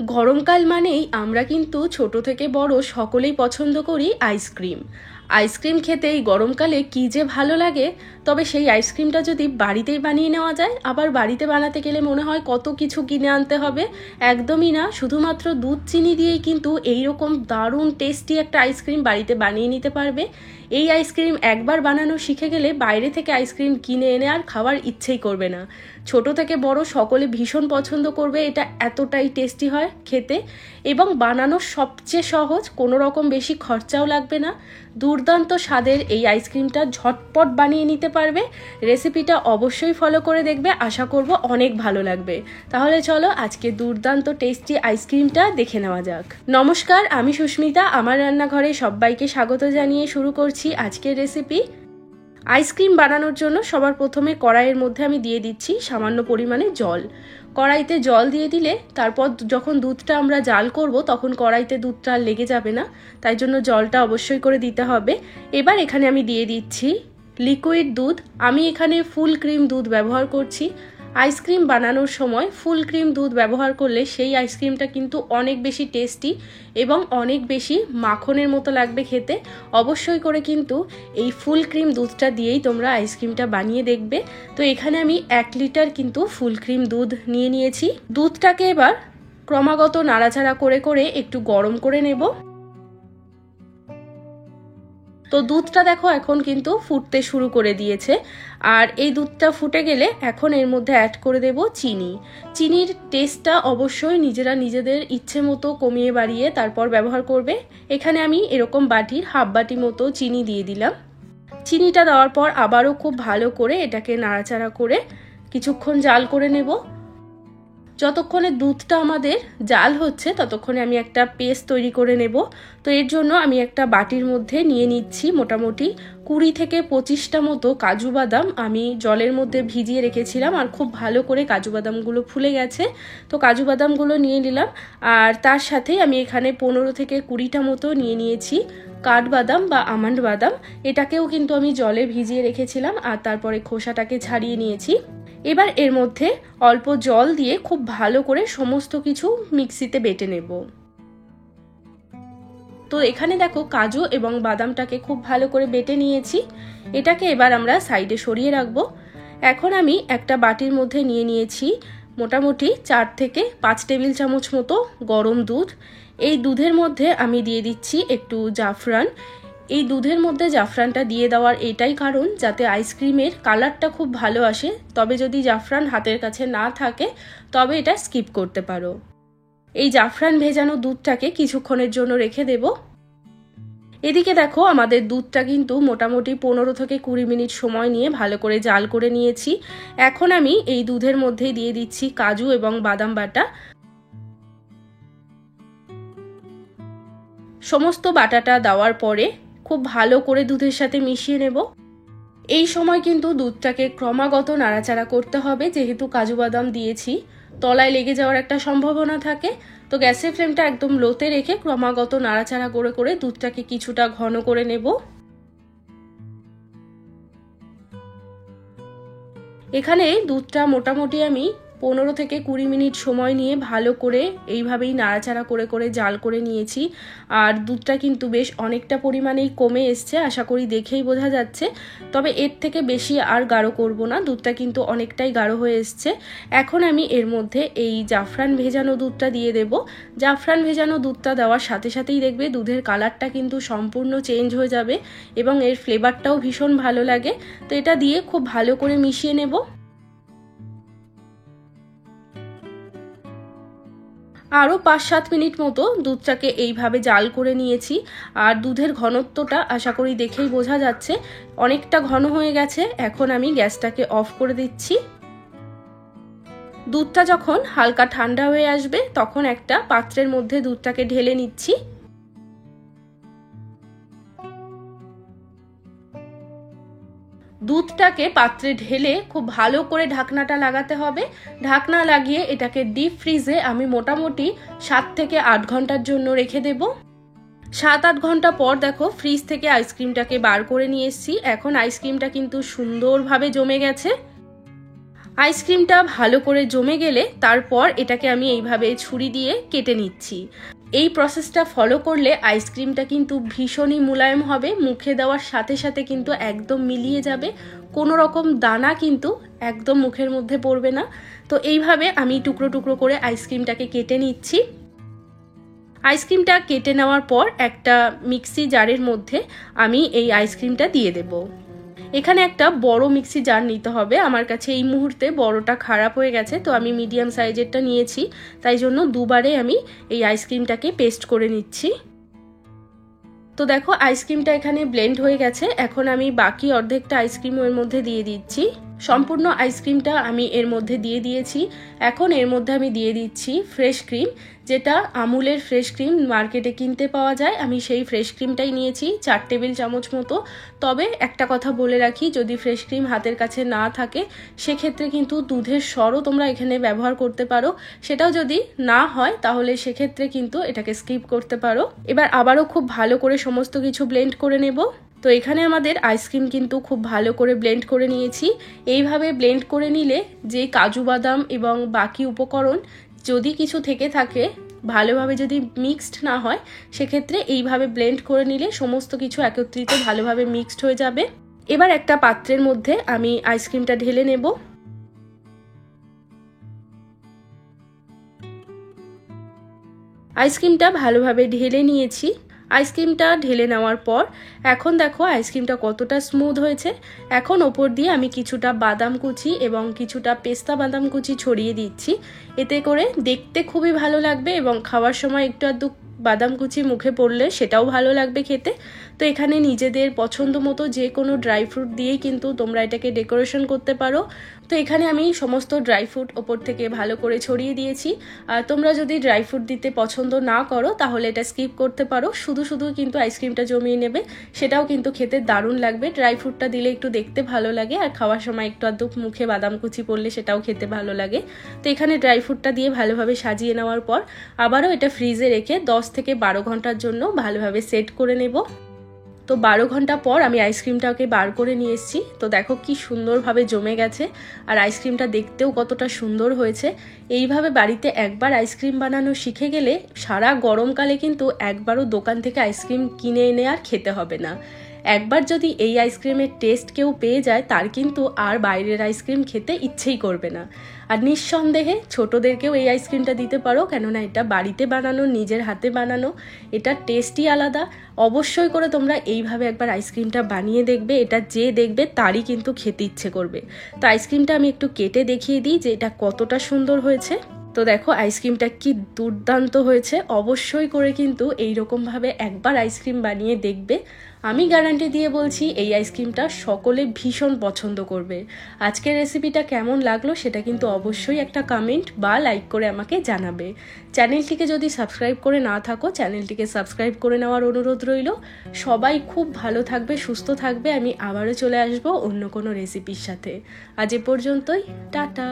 গরমকাল মানেই আমরা কিন্তু ছোট থেকে বড় সকলেই পছন্দ করি আইসক্রিম। আইসক্রিম খেতে এই গরমকালে কী যে ভালো লাগে। তবে সেই আইসক্রিমটা যদি বাড়িতেই বানিয়ে নেওয়া যায়, আবার বাড়িতে বানাতে গেলে মনে হয় কত কিছু কিনে আনতে হবে। একদমই না, শুধুমাত্র দুধ চিনি দিয়েই কিন্তু এইরকম দারুণ টেস্টি একটা আইসক্রিম বাড়িতে বানিয়ে নিতে পারবে। এই আইসক্রিম একবার বানানো শিখে গেলে বাইরে থেকে আইসক্রিম কিনে এনে আর খাওয়ার ইচ্ছেই করবে না। ছোট থেকে বড় সকলে ভীষণ পছন্দ করবে, এটা এতটাই টেস্টি হয় খেতে এবং বানানো সবচেয়ে সহজ, কোনো রকম বেশি খরচাও লাগবে না। দুর্দান্ত স্বাদের এই আইসক্রিমটা ঝটপট বানিয়ে নিতে পারবে। রেসিপিটা অবশ্যই ফলো করে দেখবে, আশা করব অনেক ভালো লাগবে। তাহলে চলো আজকে দুর্দান্ত টেস্টি আইসক্রিমটা দেখে নেওয়া যাক। নমস্কার, আমি সুস্মিতা, আমার রান্নাঘরে সবাইকে স্বাগত জানিয়ে শুরু করছি আজকের রেসিপি। আইসক্রিম বানানোর জন্য সবার প্রথমে কড়াইয়ের মধ্যে আমি দিয়ে দিচ্ছি সামান্য পরিমাণে জল। কড়াইতে জল দিয়ে দিলে তারপর যখন দুধটা আমরা জাল করব তখন কড়াইতে দুধটা লেগে যাবে না, তাই জন্য জলটা অবশ্যই করে দিতে হবে। এবার এখানে আমি দিয়ে দিচ্ছি লিকুইড দুধ। আমি এখানে ফুল ক্রিম দুধ ব্যবহার করছি। আইসক্রিম বানানোর সময় ফুল ক্রিম দুধ ব্যবহার করলে সেই আইসক্রিমটা কিন্তু অনেক বেশি টেস্টি এবং অনেক বেশি মাখনের মতো লাগবে খেতে। অবশ্যই করে কিন্তু এই ফুল ক্রিম দুধটা দিয়েই তোমরা আইসক্রিমটা বানিয়ে দেখবে। তো এখানে আমি 1 লিটার কিন্তু ফুল ক্রিম দুধ নিয়ে নিয়েছি। দুধটাকে এবার ক্রমাগত নাড়াচাড়া করে করে একটু গরম করে নেব। তো দুধটা দেখো এখন কিন্তু ফুটতে শুরু করে দিয়েছে, আর এই দুধটা ফুটে গেলে এখন এর মধ্যে অ্যাড করে দেব চিনি। চিনির টেস্টটা অবশ্যই নিজেরা নিজেদের ইচ্ছে মতো কমিয়ে বাড়িয়ে তারপর ব্যবহার করবে। এখানে আমি এরকম বাটির হাফ বাটি মতো চিনি দিয়ে দিলাম। চিনিটা দেওয়ার পর আবারও খুব ভালো করে এটাকে নাড়াচাড়া করে কিছুক্ষণ জাল করে নেব। যতক্ষণে দুধটা আমাদের জাল হচ্ছে ততক্ষণে আমি একটা পেস্ট তৈরি করে নেব। তো এর জন্য আমি একটা বাটির মধ্যে নিয়ে নিচ্ছি মোটামুটি 20 থেকে 25টা মতো কাজু বাদাম। আমি জলের মধ্যে ভিজিয়ে রেখেছিলাম আর খুব ভালো করে কাজু বাদামগুলো ফুলে গেছে। তো কাজু বাদামগুলো নিয়ে নিলাম, আর তার সাথে আমি এখানে 15 থেকে 20টা মতো নিয়ে নিয়েছি কাঠবাদাম বা আমন্ড বাদাম। এটাকেও কিন্তু আমি জলে ভিজিয়ে রেখেছিলাম আর তারপরে খোসাটাকে ছাড়িয়ে নিয়েছি। এবার এর মধ্যে অল্প জল দিয়ে খুব ভালো করে সমস্ত কিছু মিক্সিতে বেটে নেব। তো এখানে দেখো কাজু এবং বাদামটাকে খুব ভালো করে বেটে নিয়েছি। এটাকে এবার আমরা সাইডে সরিয়ে রাখবো। এখন আমি একটা বাটির মধ্যে নিয়ে নিয়েছি মোটামুটি 4 থেকে 5 টেবিল চামচ মতো গরম দুধ। এই দুধের মধ্যে আমি দিয়ে দিচ্ছি একটু জাফরান। এই দুধের মধ্যে জাফরানটা দিয়ে দেওয়ার এটাই কারণ যাতে আইসক্রিমের কালারটা খুব ভালো আসে। তবে যদি জাফরান হাতের কাছে না থাকে তবে এটা স্কিপ করতে পারো। এই জাফরান ভেজানো দুধটাকে কিছুক্ষণের জন্য রেখে দেব। এদিকে দেখো আমাদের দুধটা কিন্তু মোটামুটি 15 থেকে 20 মিনিট সময় নিয়ে ভালো করে জাল করে নিয়েছি। এখন আমি এই দুধের মধ্যেই দিয়ে দিচ্ছি কাজু এবং বাদাম বাটা। সমস্ত বাটাটা দেওয়ার পরে খুব ভালো করে দুধের সাথে মিশিয়ে নেব। এই সময় কিন্তু দুধটাকে ক্রমাগত নাড়াচাড়া করতে হবে, যেহেতু কাজু বাদাম দিয়েছি তলায় লেগে যাওয়ার একটা সম্ভাবনা থাকে। তো গ্যাসের ফ্লেমটা একদম লোতে রেখে ক্রমাগত নাড়াচাড়া করে করে দুধটাকে কিছুটা ঘন করে নেব। এখানে দুধটা মোটামুটি আমি 15 থেকে 20 মিনিট সময় নিয়ে ভালো করে এইভাবেই নাড়াচাড়া করে করে জাল করে নিয়েছি। আর দুধটা কিন্তু বেশ অনেকটা পরিমাণেই কমে এসছে, আশা করি দেখেই বোঝা যাচ্ছে। তবে এর থেকে বেশি আর গাঢ় করব না, দুধটা কিন্তু অনেকটাই গাঢ় হয়ে এসছে। এখন আমি এর মধ্যে এই জাফরান ভেজানো দুধটা দিয়ে দেব। জাফরান ভেজানো দুধটা দেওয়ার সাথে সাথেই দেখবে দুধের কালারটা কিন্তু সম্পূর্ণ চেঞ্জ হয়ে যাবে এবং এর ফ্লেভারটাও ভীষণ ভালো লাগে। তো এটা দিয়ে খুব ভালো করে মিশিয়ে নেব। আরও 5-7 মিনিট মতো দুধটাকে এইভাবে জাল করে নিয়েছি। আর দুধের ঘনত্বটা আশা করি দেখেই বোঝা যাচ্ছে অনেকটা ঘন হয়ে গেছে। এখন আমি গ্যাসটাকে অফ করে দিচ্ছি। দুধটা যখন হালকা ঠান্ডা হয়ে আসবে তখন একটা পাত্রের মধ্যে দুধটাকে ঢেলে নিচ্ছি। দুধটাকে পাত্রে ঢেলে খুব ভালো করে ঢাকনাটা লাগাতে হবে। ঢাকনা লাগিয়ে এটাকে ডিপ ফ্রিজে আমি মোটামুটি 7 থেকে 8 ঘন্টার জন্য রেখে দেব। 7-8 ঘন্টা পর দেখো ফ্রিজ থেকে আইসক্রিমটাকে বার করে নিয়ে এসেছি। এখন আইসক্রিমটা কিন্তু সুন্দরভাবে জমে গেছে। আইসক্রিমটা ভালো করে জমে গেলে তারপর এটাকে আমি এইভাবে ছুরি দিয়ে কেটে নিচ্ছি। এই প্রসেসটা ফলো করলে আইসক্রিমটা কিন্তু ভীষণই মোলায়েম হবে, মুখে দেওয়ার সাথে সাথে কিন্তু একদম মিলিয়ে যাবে, কোনো রকম দানা কিন্তু একদম মুখের মধ্যে পড়বে না। তো এইভাবে আমি টুকরো টুকরো করে আইসক্রিমটাকে কেটে নিচ্ছি। আইসক্রিমটা কেটে নেওয়ার পর একটা মিক্সি জারের মধ্যে আমি এই আইসক্রিমটা দিয়ে দেব। এখানে একটা বড় মিক্সি জার নিতে হবে, আমার কাছে এই মুহূর্তে বড়টা খারাপ হয়ে গেছে, তো আমি মিডিয়াম সাইজেরটা নিয়েছি, তাই জন্য দুবারে আমি এই আইসক্রিমটাকে পেস্ট করে নিচ্ছি। তো দেখো আইসক্রিমটা এখানে ব্লেন্ড হয়ে গেছে, এখন আমি বাকি অর্ধেকটা আইসক্রিম এর মধ্যে দিয়ে দিচ্ছি। সম্পূর্ণ আইসক্রিমটা আমি এর মধ্যে দিয়ে দিয়েছি। এখন এর মধ্যে আমি দিয়ে দিচ্ছি ফ্রেশ ক্রিম, যেটা আমুলের ফ্রেশ ক্রিম মার্কেটে কিনতে পাওয়া যায়। আমি সেই ফ্রেশ ক্রিমটাই নিয়েছি 4 টেবিল চামচ মতো। তবে একটা কথা বলে রাখি, যদি ফ্রেশ ক্রিম হাতের কাছে না থাকে সেক্ষেত্রে কিন্তু দুধের সরও তোমরা এখানে ব্যবহার করতে পারো, সেটাও যদি না হয় তাহলে সেক্ষেত্রে কিন্তু এটাকে স্কিপ করতে পারো। এবার আবারও খুব ভালো করে সমস্ত কিছু ব্লেন্ড করে নেব। তো এখানে আমাদের আইসক্রিম কিন্তু খুব ভালো করে ব্লেন্ড করে নিয়েছি। এইভাবে ব্লেন্ড করে নিলে যে কাজু বাদাম এবং বাকি উপকরণ যদি কিছু থেকে থাকে, ভালোভাবে যদি মিক্সড না হয়, সেক্ষেত্রে এইভাবে ব্লেন্ড করে নিলে সমস্ত কিছু একত্রিত ভালোভাবে মিক্সড হয়ে যাবে। এবার একটা পাত্রের মধ্যে আমি আইসক্রিমটা ঢেলে নেব। আইসক্রিমটা ভালোভাবে ঢেলে নিয়েছি। আইসক্রিমটা ঢেলে নেওয়ার পর এখন দেখো আইসক্রিমটা কতটা স্মুথ হয়েছে। এখন ওপর দিয়ে আমি কিছুটা বাদাম কুচি এবং কিছুটা পেস্তা বাদাম কুচি ছড়িয়ে দিচ্ছি। এতে করে দেখতে খুবই ভালো লাগবে এবং খাওয়ার সময় একটু আধটু বাদাম কুচি মুখে পড়লে সেটাও ভালো লাগবে খেতে। তো এখানে নিজেদের পছন্দ মতো যে কোনো ড্রাই ফ্রুট দিয়েই কিন্তু তোমরা এটাকে ডেকোরেশন করতে পারো। তো এখানে আমি সমস্ত ড্রাই ফ্রুট ওপর থেকে ভালো করে ছড়িয়ে দিয়েছি। আর তোমরা যদি ড্রাই ফ্রুট দিতে পছন্দ না করো তাহলে এটা স্কিপ করতে পারো, শুধু শুধু কিন্তু আইসক্রিমটা জমিয়ে নেবে, সেটাও কিন্তু খেতে দারুণ লাগবে। ড্রাই ফ্রুটটা দিলে একটু দেখতে ভালো লাগে, আর খাওয়ার সময় একটু আধটু মুখে বাদাম কুচি পড়লে সেটাও খেতে ভালো লাগে। তো এখানে ড্রাই ফ্রুটটা দিয়ে ভালোভাবে সাজিয়ে নেওয়ার পর আবারও এটা ফ্রিজে রেখে 10 থেকে 12 ঘন্টার জন্য ভালোভাবে সেট করে নেব। তো 12 ঘন্টা পর আমি আইসক্রিমটাকে বার করে নিয়ে এসেছি। তো দেখো কি সুন্দরভাবে জমে গেছে, আর আইসক্রিমটা দেখতেও কতটা সুন্দর হয়েছে। এইভাবে বাড়িতে একবার আইসক্রিম বানানো শিখে গেলে সারা গরমকালে কিন্তু একবারও দোকান থেকে আইসক্রিম কিনে এনে আর খেতে হবে না। একবার যদি এই আইসক্রিমের টেস্ট কেউ পেয়ে যায়, তার কিন্তু আর বাইরের আইসক্রিম খেতে ইচ্ছেই করবে না। আর নিঃসন্দেহে ছোটদেরকেও এই আইসক্রিমটা দিতে পারো, কেননা এটা বাড়িতে বানানো, নিজের হাতে বানানো, এটা টেস্টই আলাদা। অবশ্যই করে তোমরা এইভাবে একবার আইসক্রিমটা বানিয়ে দেখবে, এটা যে দেখবে তারই কিন্তু খেতে ইচ্ছে করবে। তো আইসক্রিমটা আমি একটু কেটে দেখিয়ে দিই যে এটা কতটা সুন্দর হয়েছে। তো দেখো আইসক্রিমটা কি দুর্দান্ত হয়েছে। অবশ্যই করে কিন্তু এইরকমভাবে একবার আইসক্রিম বানিয়ে দেখবে। আমি গ্যারান্টি দিয়ে বলছি এই আইসক্রিমটা সকলে ভীষণ পছন্দ করবে। আজকের রেসিপিটা কেমন লাগলো সেটা কিন্তু অবশ্যই একটা কমেন্ট বা লাইক করে আমাকে জানাবে। চ্যানেলটিকে যদি সাবস্ক্রাইব করে না থাকো, চ্যানেলটিকে সাবস্ক্রাইব করে নেওয়ার অনুরোধ রইল। সবাই খুব ভালো থাকবে, সুস্থ থাকবে। আমি আবারও চলে আসবো অন্য কোনো রেসিপির সাথে। আজ এ পর্যন্তই, টাটা।